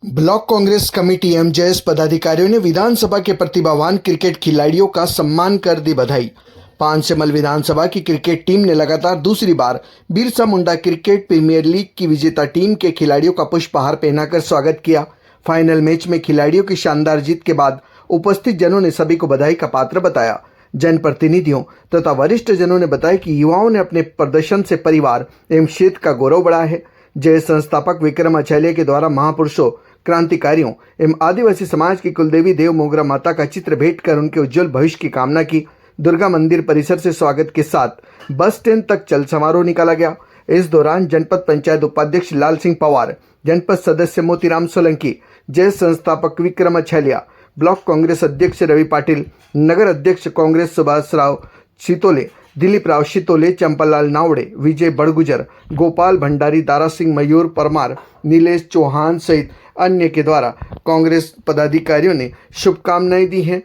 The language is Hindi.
ब्लॉक कांग्रेस कमेटी एमजेएस पदाधिकारियों ने विधानसभा के प्रतिभावान क्रिकेट खिलाड़ियों का सम्मान कर दी बधाई। पांचमल विधानसभा की क्रिकेट टीम ने लगातार दूसरी बार Birsa Munda cricket premier league की विजेता टीम के खिलाड़ियों का पुष्पहार पहनाकर स्वागत किया। फाइनल मैच में खिलाड़ियों की शानदार जीत के बाद उपस्थित जनों ने सभी को बधाई का पात्र बताया। जनप्रतिनिधियों तथा वरिष्ठ जनों ने बताया कि युवाओं ने अपने प्रदर्शन से परिवार एवं क्षेत्र का गौरव बढ़ाया है। जय संस्थापक विक्रमाचार्य के द्वारा महापुरुषों, क्रांतिकारियों एवं आदिवासी समाज की कुलदेवी देव मोगरा माता का चित्र भेंट कर उनके उज्जवल भविष्य की कामना की। दुर्गा मंदिर परिसर से स्वागत के साथ बस स्टैंड तक चल समारोह निकाला गया। इस दौरान जनपद पंचायत उपाध्यक्ष लाल सिंह पवार, जनपद सदस्य मोतीराम सोलंकी, जय संस्थापक विक्रमाचार्य, ब्लॉक कांग्रेस अध्यक्ष रवि पाटिल, नगर अध्यक्ष कांग्रेस सुभाष राव सितोले, दिलीप राव शितोले, चंपालाल नावड़े, विजय बड़गुजर, गोपाल भंडारी, दारा सिंह, मयूर परमार, नीलेश चौहान सहित अन्य के द्वारा कांग्रेस पदाधिकारियों ने शुभकामनाएं दी हैं